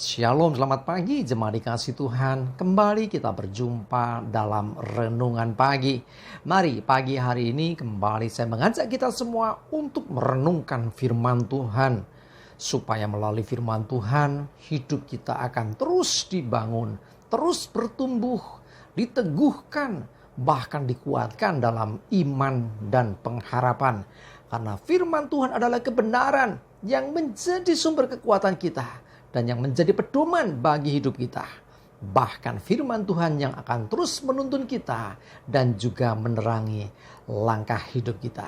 Shalom, selamat pagi jemaat dikasih Tuhan. Kembali kita berjumpa dalam renungan pagi. Mari pagi hari ini kembali saya mengajak kita semua untuk merenungkan firman Tuhan. Supaya melalui firman Tuhan hidup kita akan terus dibangun, terus bertumbuh, diteguhkan, bahkan dikuatkan dalam iman dan pengharapan. Karena firman Tuhan adalah kebenaran yang menjadi sumber kekuatan kita dan yang menjadi pedoman bagi hidup kita. Bahkan firman Tuhan yang akan terus menuntun kita dan juga menerangi langkah hidup kita.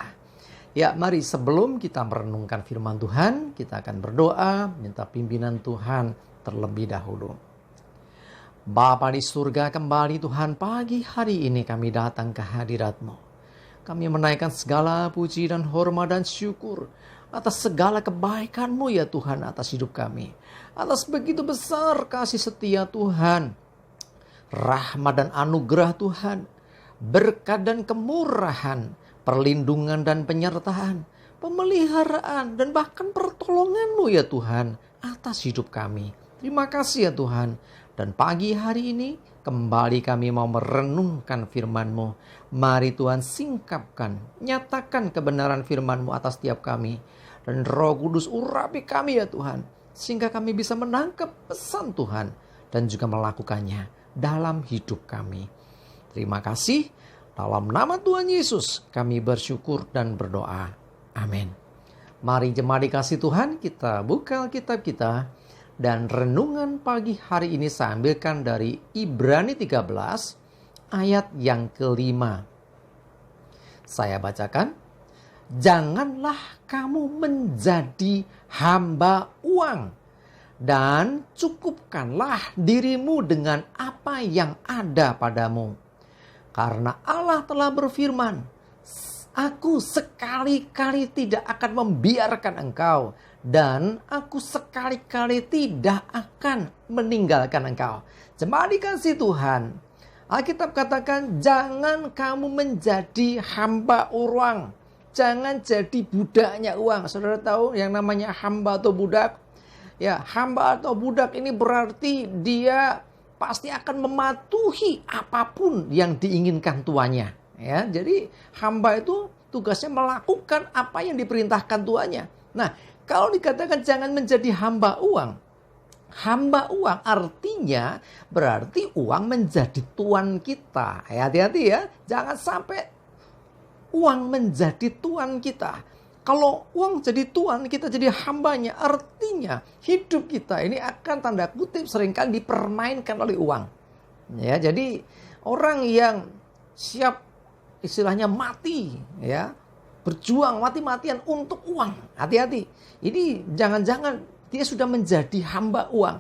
Ya, mari sebelum kita merenungkan firman Tuhan, kita akan berdoa, minta pimpinan Tuhan terlebih dahulu. Bapa di surga, kembali Tuhan, pagi hari ini kami datang ke hadirat-Mu. Kami menaikkan segala puji dan hormat dan syukur atas segala kebaikan-Mu ya Tuhan atas hidup kami. Atas begitu besar kasih setia Tuhan, rahmat dan anugerah Tuhan, berkat dan kemurahan, perlindungan dan penyertaan, pemeliharaan dan bahkan pertolongan-Mu ya Tuhan atas hidup kami. Terima kasih ya Tuhan. Dan pagi hari ini kembali kami mau merenungkan firman-Mu. Mari Tuhan singkapkan, nyatakan kebenaran firman-Mu atas setiap kami. Dan Roh Kudus urapi kami ya Tuhan, sehingga kami bisa menangkap pesan Tuhan dan juga melakukannya dalam hidup kami. Terima kasih. Dalam nama Tuhan Yesus kami bersyukur dan berdoa. Amin. Mari jemaat dikasih Tuhan, kita buka Alkitab kita. Dan renungan pagi hari ini saya ambilkan dari Ibrani 13 ayat yang kelima. Saya bacakan. Janganlah kamu menjadi hamba uang, dan cukupkanlah dirimu dengan apa yang ada padamu. Karena Allah telah berfirman, Aku sekali-kali tidak akan membiarkan engkau, dan aku sekali-kali tidak akan meninggalkan engkau. Jemaat dikasih Tuhan, Alkitab katakan jangan kamu menjadi hamba uang. Jangan jadi budaknya uang. Saudara tahu yang namanya hamba atau budak? Ya, hamba atau budak ini berarti dia pasti akan mematuhi apapun yang diinginkan tuannya. Ya, jadi hamba itu tugasnya melakukan apa yang diperintahkan tuannya. Nah, kalau dikatakan jangan menjadi hamba uang artinya berarti uang menjadi tuan kita. Ya, hati-hati ya, jangan sampai uang menjadi tuan kita. Kalau uang jadi tuan, kita jadi hambanya, artinya hidup kita ini akan tanda kutip seringkali dipermainkan oleh uang. Ya, jadi orang yang siap istilahnya mati, ya, berjuang mati-matian untuk uang. Hati-hati. Ini jangan-jangan dia sudah menjadi hamba uang.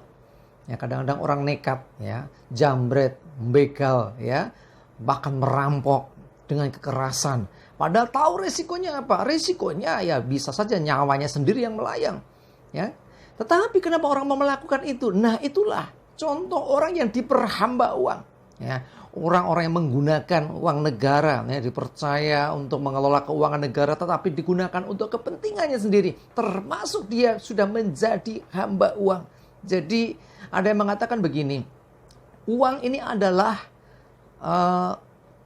Ya, kadang-kadang orang nekat, ya, jambret, begal, ya, bahkan merampok dengan kekerasan. Padahal tahu resikonya apa? Resikonya ya bisa saja nyawanya sendiri yang melayang. Ya. Tetapi kenapa orang mau melakukan itu? Nah, itulah contoh orang yang diperhamba uang. Ya. Orang-orang yang menggunakan uang negara, ya, dipercaya untuk mengelola keuangan negara, tetapi digunakan untuk kepentingannya sendiri. Termasuk dia sudah menjadi hamba uang. Jadi ada yang mengatakan begini, uang ini adalah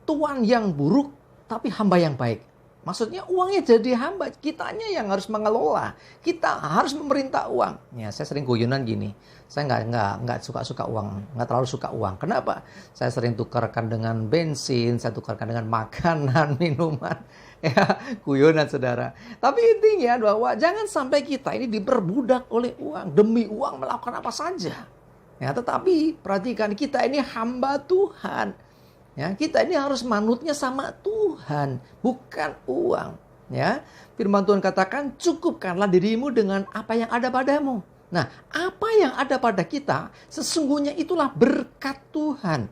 tuan yang buruk, tapi hamba yang baik. Maksudnya uangnya jadi hamba, kitanya yang harus mengelola. Kita harus memerintah uang. Ya, saya sering guyonan gini. Saya nggak suka uang, nggak terlalu suka uang. Kenapa? Saya sering tukarkan dengan bensin, saya tukarkan dengan makanan, minuman. Ya, guyonan saudara. Tapi intinya bahwa jangan sampai kita ini diperbudak oleh uang, demi uang melakukan apa saja. Ya, tetapi perhatikan, kita ini hamba Tuhan. Ya, kita ini harus manutnya sama Tuhan, bukan uang. Ya, firman Tuhan katakan, cukupkanlah dirimu dengan apa yang ada padamu. Nah, apa yang ada pada kita, sesungguhnya itulah berkat Tuhan.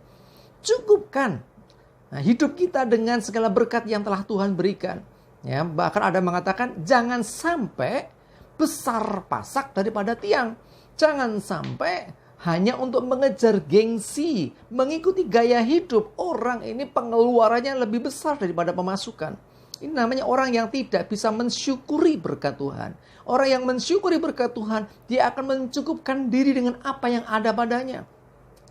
Cukupkan hidup kita dengan segala berkat yang telah Tuhan berikan. Ya, bahkan ada yang mengatakan, jangan sampai besar pasak daripada tiang. Jangan sampai hanya untuk mengejar gengsi, mengikuti gaya hidup. Orang ini pengeluarannya lebih besar daripada pemasukan. Ini namanya orang yang tidak bisa mensyukuri berkat Tuhan. Orang yang mensyukuri berkat Tuhan, dia akan mencukupkan diri dengan apa yang ada padanya.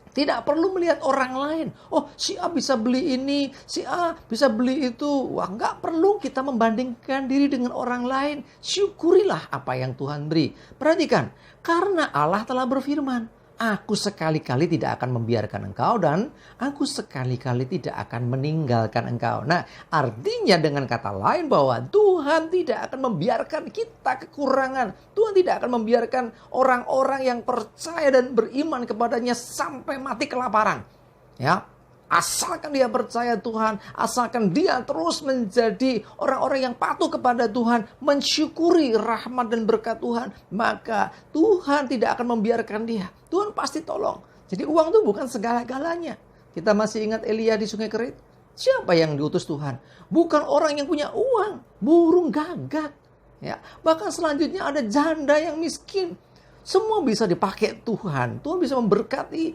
Tidak perlu melihat orang lain. Oh, si A bisa beli ini, si A bisa beli itu. Wah, nggak perlu kita membandingkan diri dengan orang lain. Syukurilah apa yang Tuhan beri. Perhatikan, karena Allah telah berfirman, aku sekali-kali tidak akan membiarkan engkau dan aku sekali-kali tidak akan meninggalkan engkau. Nah, artinya dengan kata lain bahwa Tuhan tidak akan membiarkan kita kekurangan. Tuhan tidak akan membiarkan orang-orang yang percaya dan beriman kepadanya sampai mati kelaparan. Ya, asalkan dia percaya Tuhan, asalkan dia terus menjadi orang-orang yang patuh kepada Tuhan, mensyukuri rahmat dan berkat Tuhan, maka Tuhan tidak akan membiarkan dia. Tuhan pasti tolong. Jadi uang itu bukan segala-galanya. Kita masih ingat Elia di Sungai Kerit? Siapa yang diutus Tuhan? Bukan orang yang punya uang, burung gagak. Ya, bahkan selanjutnya ada janda yang miskin. Semua bisa dipakai Tuhan. Tuhan bisa memberkati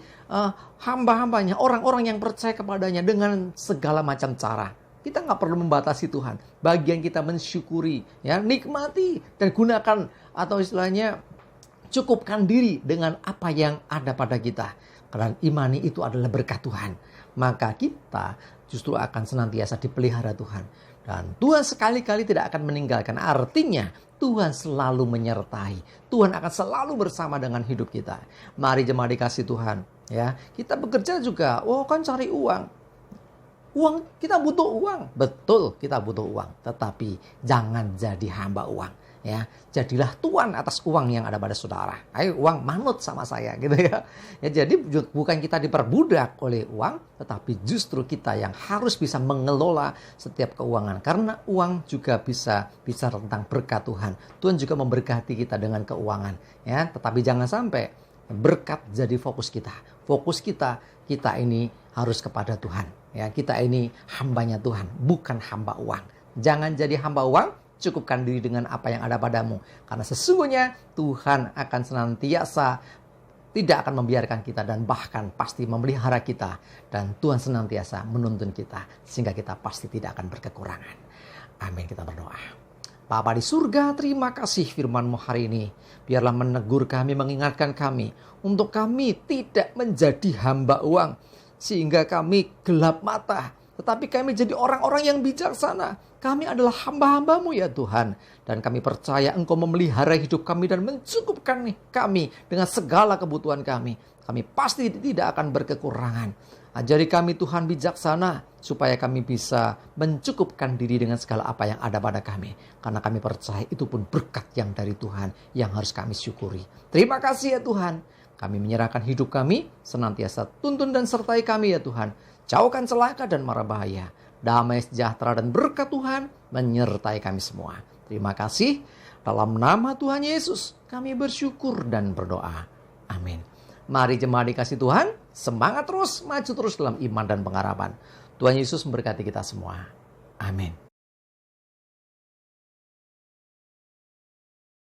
hamba-hambanya, orang-orang yang percaya kepadanya dengan segala macam cara. Kita nggak perlu membatasi Tuhan. Bagian kita mensyukuri, ya, nikmati dan gunakan atau istilahnya cukupkan diri dengan apa yang ada pada kita. Karena imani itu adalah berkat Tuhan. Maka kita justru akan senantiasa dipelihara Tuhan. Dan Tuhan sekali-kali tidak akan meninggalkan. Artinya Tuhan selalu menyertai. Tuhan akan selalu bersama dengan hidup kita. Mari jemaat dikasih Tuhan. Ya, kita bekerja juga. Oh, kan cari uang. Kita butuh uang. Betul, kita butuh uang. Tetapi jangan jadi hamba uang. Ya, jadilah tuan atas uang yang ada pada saudara. Ayo uang manut sama saya gitu ya. Ya, jadi bukan kita diperbudak oleh uang, tetapi justru kita yang harus bisa mengelola setiap keuangan. Karena uang juga bisa bicara tentang berkat Tuhan. Tuhan juga memberkati kita dengan keuangan. Ya, tetapi jangan sampai berkat jadi fokus kita. Fokus kita ini harus kepada Tuhan. Ya, kita ini hambanya Tuhan, bukan hamba uang. Jangan jadi hamba uang. Cukupkan diri dengan apa yang ada padamu. Karena sesungguhnya Tuhan akan senantiasa tidak akan membiarkan kita dan bahkan pasti memelihara kita. Dan Tuhan senantiasa menuntun kita sehingga kita pasti tidak akan berkekurangan. Amin, kita berdoa. Bapa di surga, terima kasih firman-Mu hari ini. Biarlah menegur kami, mengingatkan kami untuk kami tidak menjadi hamba uang. Sehingga kami gelap mata. Tetapi kami jadi orang-orang yang bijaksana. Kami adalah hamba-hamba-Mu ya Tuhan. Dan kami percaya Engkau memelihara hidup kami dan mencukupkan kami dengan segala kebutuhan kami. Kami pasti tidak akan berkekurangan. Ajari kami Tuhan bijaksana supaya kami bisa mencukupkan diri dengan segala apa yang ada pada kami. Karena kami percaya itu pun berkat yang dari Tuhan yang harus kami syukuri. Terima kasih ya Tuhan. Kami menyerahkan hidup kami, senantiasa tuntun dan sertai kami ya Tuhan. Jauhkan celaka dan mara bahaya. Damai sejahtera dan berkat Tuhan menyertai kami semua. Terima kasih. Dalam nama Tuhan Yesus kami bersyukur dan berdoa. Amin. Mari jemaat dikasih Tuhan, semangat terus, maju terus dalam iman dan pengharapan. Tuhan Yesus memberkati kita semua. Amin.